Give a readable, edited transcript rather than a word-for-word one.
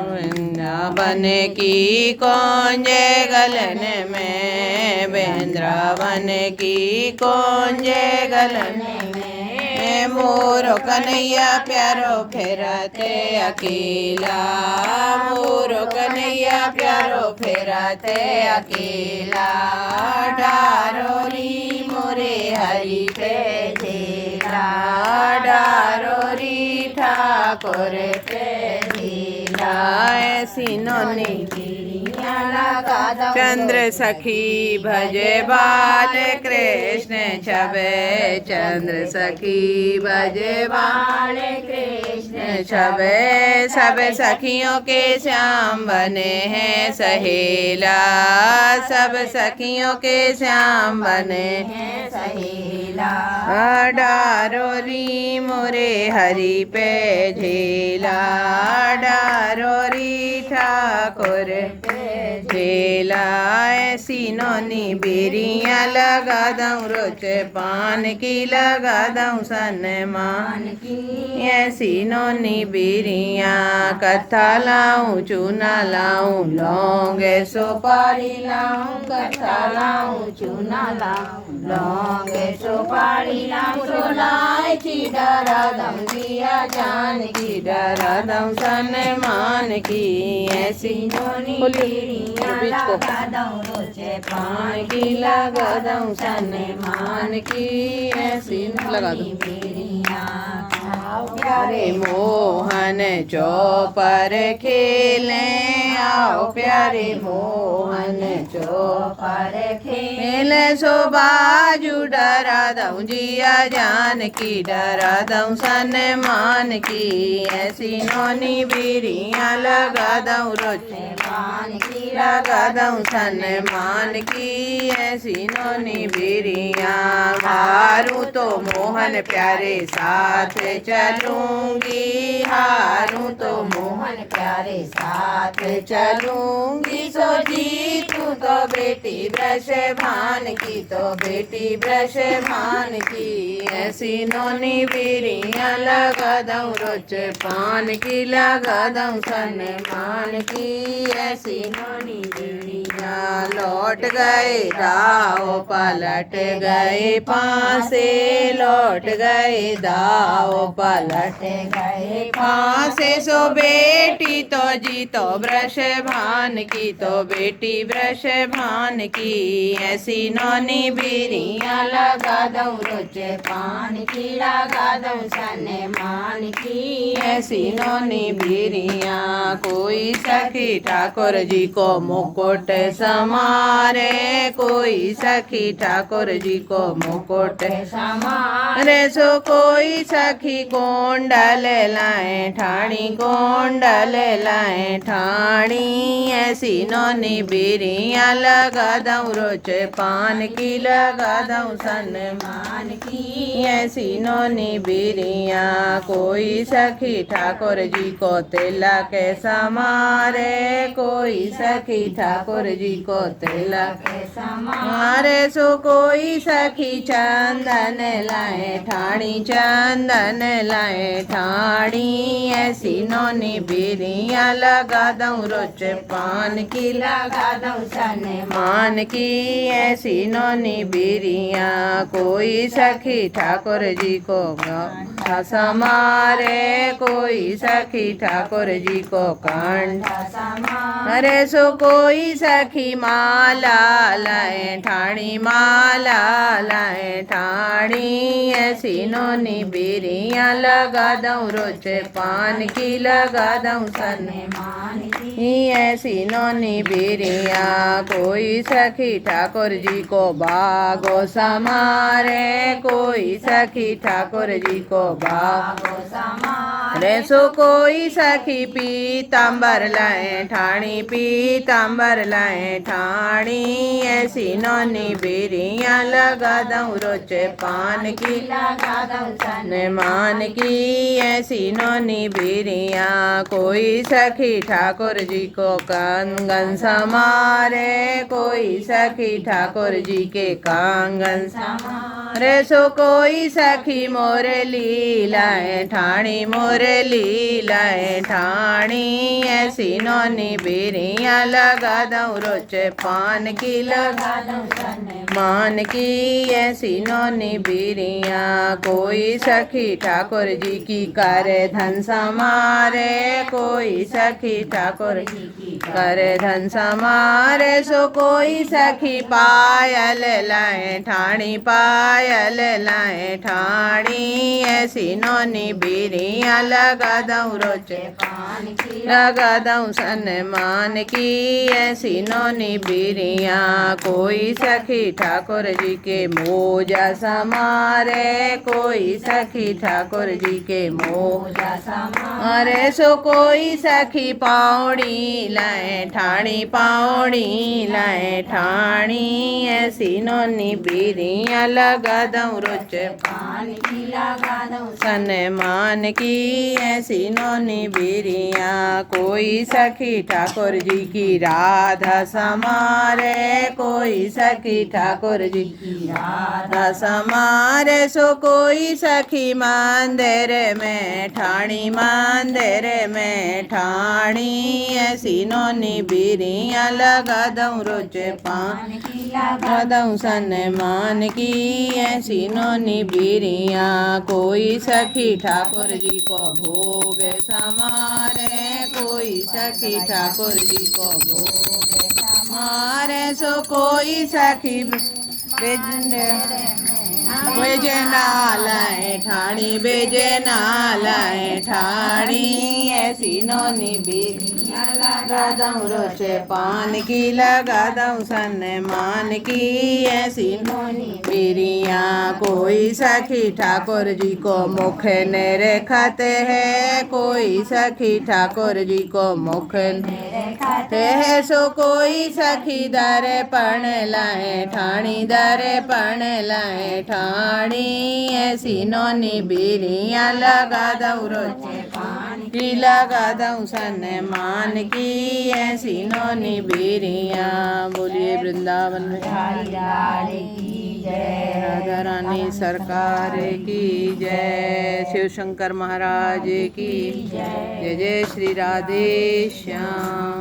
वृंदावन की कौंजे गलन में, वृंदावन की कौंजे गलन में, मोरो कन्हैया प्यारो फेरते अकेला, मोरो कन्हैया प्यारो फेरते अकेला, डारोरी मोरे हरि पे झेला, डारोरी ठाकुर पे झेला, ऐसी नोनी चंद्र सखी भजे बाल कृष्ण छबे, चंद्र सखी भजे बाल कृष्ण छबे, सब सखियों के श्याम बने हैं सहेला, सब सखियों के श्याम बने हैं सहेला, डारोरी मोरे हरि पे झेला, डारोरी ठाकुर झेला, ऐसी नोनी बेरियाँ लगा दूँ रोज पान की, लगा दूँ सन्मान की, ऐसी नोनी बेरियाँ कथा लाऊं चूना लाऊं, लौंग सुपारी लाऊं, कथा लाऊं चूना लाऊं, लौंग सुपारी लाऊं, इलायची डरा दूँ दिया जान की, डरा दूँ सन्मान की, ऐसी नोनी लगा दूँ रोजे पान की, लगा दूँ सन्मान की, ऐसी लगा दूँ प्यारे मोहन चौपर खेले, आओ प्यारे मोहन चौपर खेले, सो बाजू डरा दूँ जिया जान की, डरा दूँ सन्मान की, ऐसी नोनी बीरियाँ लगा दूँ रोजे पान की, लगा दूँ सन्मान की, ऐसी नोनी बीरियाँ, हारूं तो मोहन प्यारे साथ चलूंगी, हारूं तो मोहन प्यारे साथ चलूंगी, सो जीतूं तो बेटी ब्रश भान की, तो बेटी ब्रश भान की, ऐसी नोनी बीरियाँ लगा दूँ रोज पान की, लगा दूँ सन्मान की, ऐसी नोनी बीरियाँ लौट गए दाव पलट गए पासे, लौट गए दाव पलट गए पासे, सो बेटी तो जी तो ब्रश भान की, तो बेटी ब्रश भान की, ऐसी नोनी बीरियाँ लगा दूँ रोज पान की, लगा दूँ सन्मान की, ऐसी नोनी बीरियाँ, कोई सखी ठाकुर जी को मुकुट समारे, कोई सखी ठाकुर जी को मुकुट समारे, सो कोई सखी कुंडल लाए ठाणी, कुंडल लाए ठाणी, ऐसी नोनी बीरियाँ लगा दूँ रोज पान की, लगा दूँ सन्मान की, ऐसी नोनी बीरियाँ, कोई सखी ठाकुर जी को तिलक समारे, कोई सखी ठाकुर जी को तिलक समारे, सो कोई सखी चंदन लाए ठाणी, चंदन लाए ठाणी, ऐसी नोनी बीरियाँ लगा दूँ रोज पान की, लगा दूँ सन्मान की, ऐसी नोनी बीरियाँ, कोई सखी ठाकुर जी को समारे, कोई सखी ठाकुर जी को कंठ समारे, सो कोई सखी माला लाए ठाणी, माला लाए ठाणी, ऐसी नोनी बीरियाँ लगा दूँ रोज पान की, लगा दूँ सन्मान की, ऐसी नोनी बीरियाँ, कोई सखी ठाकुर जी को बागो समारे, कोई सखी ठाकुर जी को बागो समारे, सो कोई सखी पीताम्बर लाए ठाणी, पीताम्बर लाए ठाणी, ऐसी नोनी बीरियाँ लगा दूँ रोज पान की, लगा दूँ सन्मान की, ऐसी नोनी बीरियाँ, कोई सखी ठाकुर जी को कंगन समारे, कोई सखी ठाकुर जी के कंगन समारे, सो कोई सखी मोरली लाए ठाणी मुरली लाए ठाणी ऐसी नौनी बेरियाँ लगा दूँ रोज पान की लगा मान की ऐसी नौनी बेरियाँ कोई सखी ठाकुर जी की करे धन समारे कोई सखी ठाकुर जी की करे धन समारे सो कोई सखी पायल लाए ठाणी पायल लाए ठाणी ऐसी नौनी बेरियाँ लगा दूँ रोज लगा दूँ सन्मान की ऐसी नौनी बेरियाँ कोई सखी ठाकुर जी के मोजा समारे कोई सखी ठाकुर जी के मोजा समारे सो कोई सखी पाउड़ी लाए ठाणी पाउड़ी लाए ठाणी ऐसी नौनी बेरियाँ लगा दूँ रोज पान की लगा दूँ सन्मान की ऐसी नौनी बेरियाँ कोई सखी ठाकुर जी की राधा समारे कोई सखी ठाकुर जी की राधा समारे सो कोई सखी मंदिर में ठाणी मंदिर में ठाणी ऐसी नौनी बेरियाँ लगा दूँ रोज पान की लगा दूँ सन्मान की ऐसी नौनी बेरियाँ कोई सखी ठाकुर जी को भोग समारे कोई सखी ठाकुर जी को भोग समारे सो कोई सखी बेजना लाए ठाणी बेजना लाए ठाणी ऐसी नौनी बेरियाँ लगा दूँ रोज पान की लगा दूँ सन्मान की ऐसी नौनी बेरियाँ कोई सखी ठाकुर जी को मुख निरखते है कोई सखी ठाकुर जी को मुख निरखते है सो कोई सखी दर्पण लाए ठाणी दर्पण लाए ठाणी ऐसी नौनी बेरियाँ लगा दूँ रोज पान की लगा दूँ सन्मान की ऐसी नौनी बेरियाँ बोलिए वृंदावन बिहारी लाल की जय राधा रानी सरकार की जय शिव शंकर महाराज की जय जय श्री राधे श्याम।